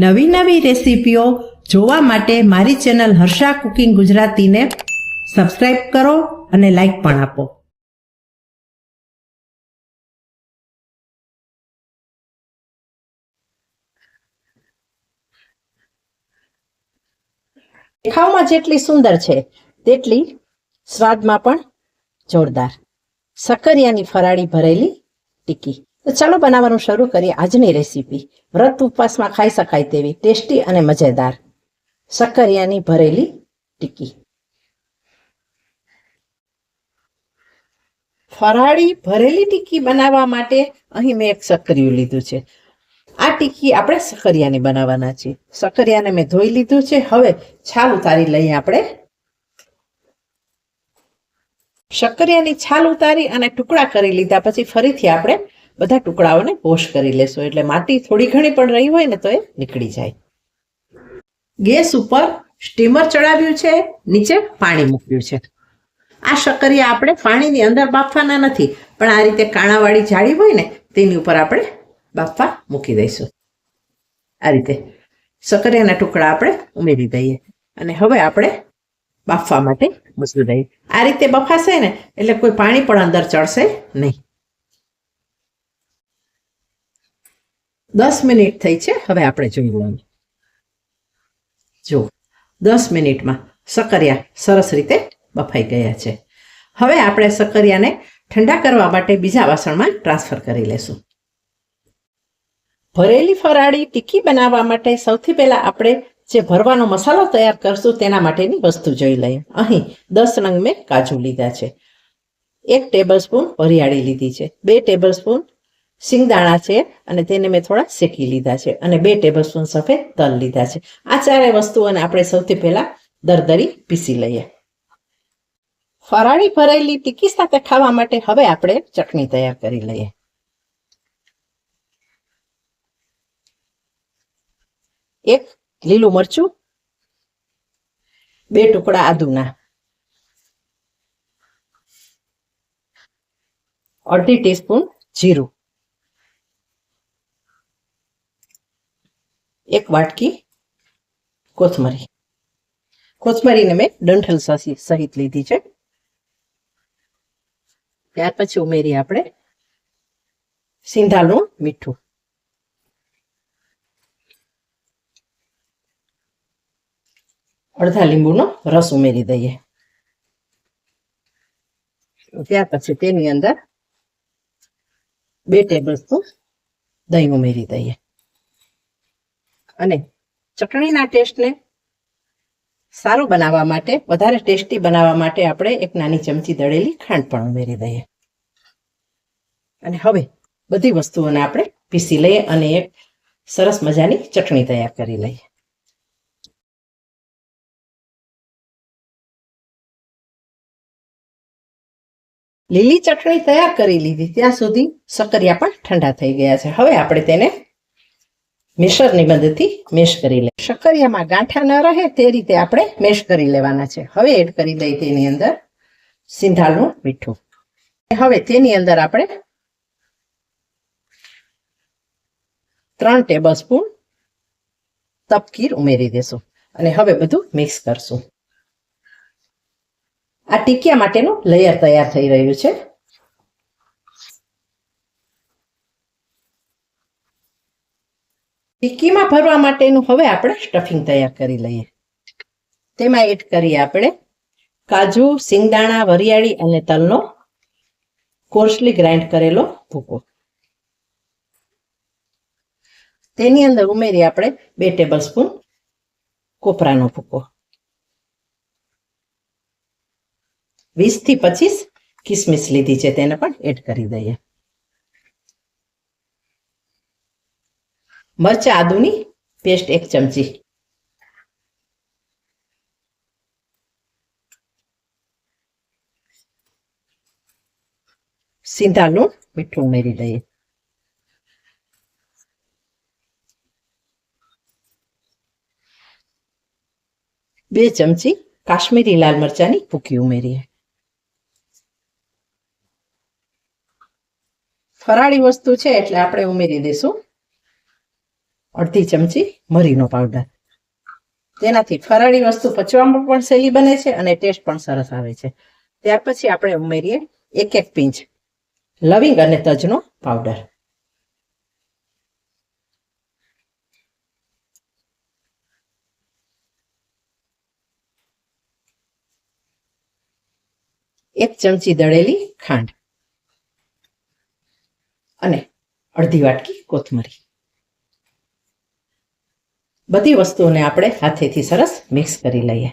નવી નવી રેસીપીઓ જોવા માટે મારી ચેનલ હર્ષા કુકિંગ ગુજરાતીને સબસ્ક્રાઇબ કરો અને લાઈક પણ આપો. દેખાવમાં જેટલી સુંદર છે તેટલી સ્વાદમાં પણ જોરદાર. સક્કરિયાની ફરાળી ભરેલી ટિક્કી. તો ચાલો બનાવવાનું શરૂ કરીએ આજની રેસીપી. વ્રત ઉપવાસમાં ખાઈ શકાય તેવી ટેસ્ટી અને મજેદાર સક્કરિયાની ભરેલી ટિક્કી. ફરાળી ભરેલી ટિક્કી બનાવવા માટે અહીં મેં એક સક્કરિયું લીધું છે. આ ટિક્કી આપણે સક્કરિયાની બનાવવાના છીએ. સક્કરિયાને મેં ધોઈ લીધું છે. હવે છાલ ઉતારી લઈએ. આપણે સક્કરિયાની છાલ ઉતારી અને ટુકડા કરી લીધા પછી ફરીથી આપણે બધા ટુકડાઓને વોશ કરી લેશું, એટલે માટી થોડી ઘણી પણ રહી હોય ને તો એ નીકળી જાય. ગેસ ઉપર સ્ટીમર ચડાવ્યું છે, નીચે પાણી મૂક્યું છે. આ સક્કરિયા આપણે પાણીની અંદર બાફવાના નથી, પણ આ રીતે કાણાવાળી જાળી હોય ને તેની ઉપર આપણે બાફવા મૂકી દઈશું. આ રીતે સક્કરિયાના ટુકડા આપણે ઉમેરી દઈએ અને હવે આપણે બાફવા માટે મૂકી દઈએ. આ રીતે બફાશે ને એટલે કોઈ પાણી પણ અંદર ચડશે નહીં. 10 મિનિટ થઈ છે. હવે આપણે જોઈ લઈએ. જો 10 મિનિટમાં સક્કરિયા સરસ રીતે બફાઈ ગયા છે. હવે આપણે સક્કરિયાને ઠંડા કરવા માટે બીજા વાસણમાં ટ્રાન્સફર કરી લેશું. ભરેલી ફરાળી ટિક્કી બનાવવા માટે સૌથી પહેલા આપણે જે ભરવાનો મસાલો તૈયાર કરશું તેના માટેની વસ્તુ જોઈ લઈએ. અહીં 10 નંગ મેં કાજુ લીધા છે, 1 ટેબલસ્પૂન વરિયાળી લીધી છે, 2 ટેબલસ્પૂન સિંગદાણા છે અને તેને મેં થોડા શેકી લીધા છે, અને 2 ટેબલસ્પૂન સફેદ તલ લીધા છે. આ ચારે વસ્તુઓને આપણે સૌથી પહેલા દરદરી પીસી લઈએ. ફરાળી ભરેલી ટિક્કી સાથે ખાવા માટે હવે આપણે ચટણી તૈયાર કરી લઈએ. એક લીલું મરચું, 2 ટુકડા આદુના, 1/2 ટીસ્પૂન જીરું, 1 વાટકી કોથમરી. કોથમરીને મેં ડંઠલ સહિત લીધી છે. ત્યાર પછી ઉમેરી આપણે સિંધાલું મીઠું, અડધા લીંબુનો રસ ઉમેરી દઈએ. ત્યાર પછી તેની અંદર 2 ટેબલસ્પૂન દહીં ઉમેરી દઈએ અને ચટણીના ટેસ્ટને સારું બનાવવા માટે, વધારે ટેસ્ટી બનાવવા માટે આપણે 1 નાની ચમચી દળેલી ખાંડ પણ ઉમેરી દઈએ. અને હવે બધી વસ્તુઓને આપણે પીસી લઈએ અને એક સરસ મજાની ચટણી તૈયાર કરી લઈએ. લીલી ચટણી તૈયાર કરી લીધી ત્યાં સુધી સક્કરિયા પણ ઠંડા થઈ ગયા છે. હવે આપણે તેને મેશરની મદદથી મેશ કરી લઈએ. સક્કરિયામાં ગાંઠા ન રહે તે રીતે આપણે મેશ કરી લેવાના છે. હવે એડ કરી દઈએ તેની અંદર સિંધાલું મીઠું. હવે તેની અંદર આપણે 3 ટેબલસ્પૂન તપકીર ઉમેરી દેશું અને હવે બધું મિક્સ કરશું. આ ટિકિયા માટેનું લેયર તૈયાર થઈ રહ્યું છે. ટિક્કીમાં ભરવા માટેનું હવે આપણે સ્ટફિંગ તૈયાર કરી લઈએ. તેમાં એડ કરીએ આપણે કાજુ, સિંગદાણા, વરિયાળી અને તલનો કોર્સલી ગ્રાઇન્ડ કરેલો ભૂકો. તેની અંદર ઉમેરી આપણે 2 ટેબલસ્પૂન કોપરાનો ભૂકો, 20 થી 25 કિસમિસ લીધી છે, તેને પણ એડ કરી દઈએ. મરચાં આદુની પેસ્ટ 1 ચમચી, સિંધાલું મીઠું ઉમેરી દઈએ. બે ચમચી કાશ્મીરી લાલ મરચાંની ભૂકી ઉમેરીએ. ફરાળી વસ્તુ છે એટલે આપણે ઉમેરી દઈશું અડધી ચમચી મરીનો પાવડર. તેનાથી ફરાળી વસ્તુ પચવામાં પણ સહેલી બને છે અને ટેસ્ટ પણ સરસ આવે છે. ત્યાર પછી આપણે ઉમેરીએ 1 પિંચ લવિંગ અને તજનો પાવડર. એક ચમચી દળેલી ખાંડ અને અડધી વાટકી કોથમરી. બધી વસ્તુઓને આપણે હાથેથી સરસ મિક્સ કરી લઈએ.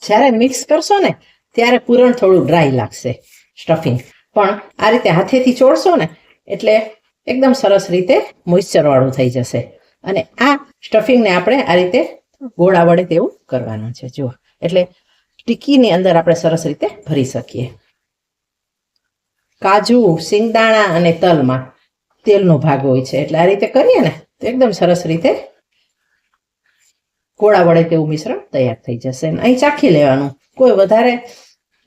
જ્યારે મિક્સ કરશો ને ત્યારે પૂરણ થોડું ડ્રાય લાગશે સ્ટફિંગ, પણ આ રીતે હાથેથી ચોળશો ને એટલે એકદમ સરસ રીતે મોઇશ્ચર વાળું થઈ જશે. અને આ સ્ટફિંગને આપણે આ રીતે ગોળા વડે તેવું કરવાનું છે. જુઓ, એટલે ટિક્કીની અંદર આપણે સરસ રીતે ભરી શકીએ. કાજુ, સિંગદાણા અને તલમાં તેલનો ભાગ હોય છે, એટલે આ રીતે કરીએ ને તો એકદમ સરસ રીતે ગોળા વડે તેવું મિશ્રણ તૈયાર થઈ જશે. અહીં ચાખી લેવાનું. કોઈ વધારે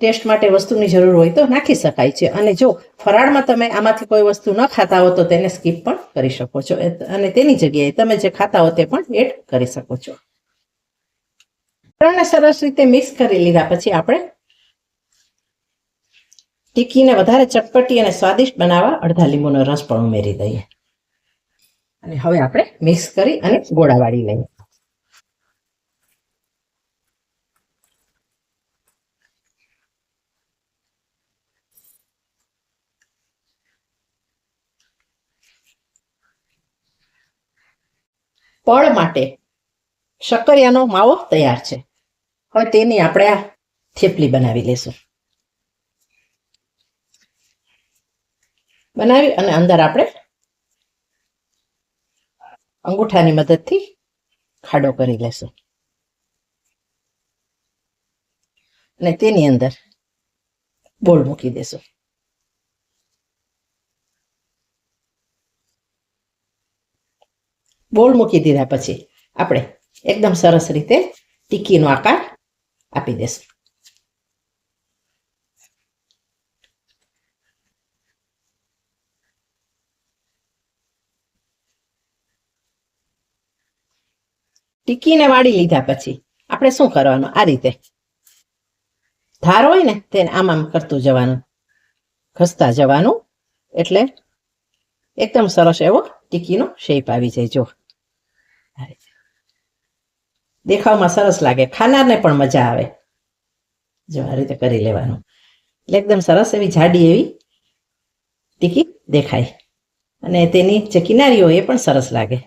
ટેસ્ટ માટે વસ્તુની જરૂર હોય તો નાખી શકાય છે. અને જો ફરાળમાં તમે આમાંથી કોઈ વસ્તુ ન ખાતા હો તો તેને સ્કીપ પણ કરી શકો છો અને તેની જગ્યાએ તમે જે ખાતા હો તે પણ એડ કરી શકો છો. ત્રણે સરસ રીતે મિક્સ કરી લીધા પછી આપણે ટિક્કીને વધારે ચટપટી અને સ્વાદિષ્ટ બનાવવા અડધા લીંબુનો રસ પણ ઉમેરી દઈએ. અને હવે આપણે મિક્સ કરી અને ગોળા વાળી લઈએ. પળ માટે શક્કરિયાનો માવો તૈયાર છે. હવે તેની આપણે આ થેપલી બનાવી લેશું. બનાવી અને અંદર આપણે અંગૂઠાની મદદથી ખાડો કરી લેશું અને તેની અંદર બોલ મૂકી દેશું. બોલ મૂકી દીધા પછી આપણે એકદમ સરસ રીતે ટિક્કીનો આકાર આપી દેશું. ટિક્કીને વાળી લીધા પછી આપણે શું કરવાનું, આ રીતે ધાર હોય ને તેને આમ આમ કરતું જવાનું, ઘસતા જવાનું, એટલે એકદમ સરસ એવો ટિક્કીનો શેપ આવી જાય. જો દેખાવમાં સરસ લાગે, ખાનારને પણ મજા આવે. જો આ રીતે કરી લેવાનું એટલે એકદમ સરસ એવી જાડી એવી ટિક્કી દેખાય અને તેની જે કિનારીઓ એ પણ સરસ લાગે.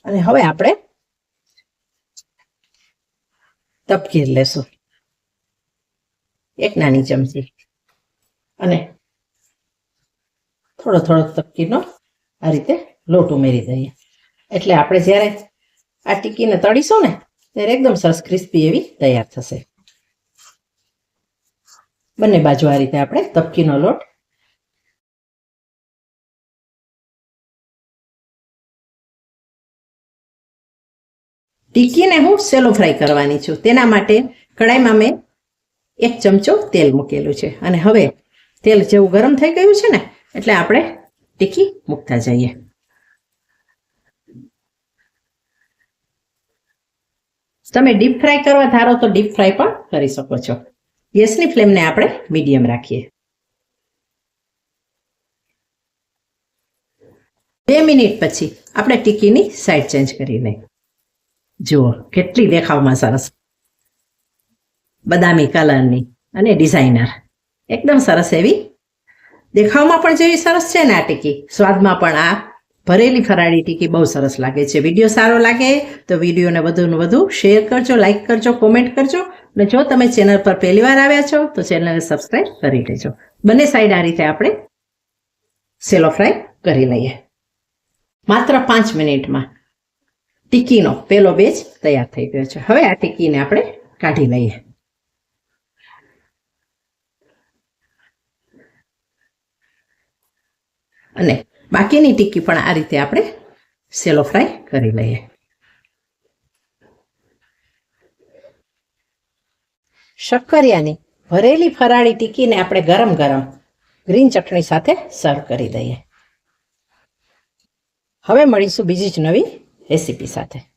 અને હવે આપણે તપકીર લેશું, એક નાની ચમચી, અને થોડો થોડો તપકીરનો આ રીતે લોટ ઉમેરી દઈએ. એટલે આપણે જ્યારે આ ટિક્કીને તળીશું ને ત્યારે એકદમ સરસ ક્રિસ્પી એવી તૈયાર થશે. બંને બાજુ આ રીતે આપણે તપકીનો લોટ ટિક્કીને હું સેલો ફ્રાય કરવાની છું. તેના માટે કડાઈમાં મેં 1 ચમચો તેલ મૂકેલું છે અને હવે તેલ જેવું ગરમ થઈ ગયું છે ને એટલે આપણે ટિક્કી મૂકતા જઈએ. તમે ડીપ ફ્રાય કરવા ધારો તો ડીપ ફ્રાય પણ કરી શકો છો. ગેસની ફ્લેમને આપણે મીડિયમ રાખીએ. 2 મિનિટ પછી આપણે ટિક્કીની સાઈડ ચેન્જ કરી લઈએ. જુઓ કેટલી દેખાવમાં સરસ બદામી કલરની અને ડિઝાઇનર, એકદમ સરસ એવી દેખાવમાં પણ જેવી સરસ છે ને આ ટિક્કી, સ્વાદમાં પણ આ ભરેલી ફરાળી ટિક્કી બહુ સરસ લાગે છે. વિડીયો સારો લાગે તો વિડીયોને વધુને વધુ શેર કરજો, લાઇક કરજો, કોમેન્ટ કરજો અને જો તમે ચેનલ પર પહેલી વાર આવ્યા છો તો ચેનલને સબસ્ક્રાઈબ કરી લેજો. બંને સાઈડ આ રીતે આપણે સેલો ફ્રાય કરી લઈએ. માત્ર 5 મિનિટમાં ટિક્કીનો પહેલો બેચ તૈયાર થઈ ગયો છે. હવે આ ટિક્કીને આપણે કાઢી લઈએ. અને બાકીની ટિક્કી પણ આ રીતે આપણે સેલો ફ્રાય કરી લઈએ. શક્કરિયાની ભરેલી ફરાળી ટીકીને આપણે ગરમ ગરમ ગ્રીન ચટણી સાથે સર્વ કરી દઈએ. હવે મળીશું બીજી જ નવી રેસીપી સાથે.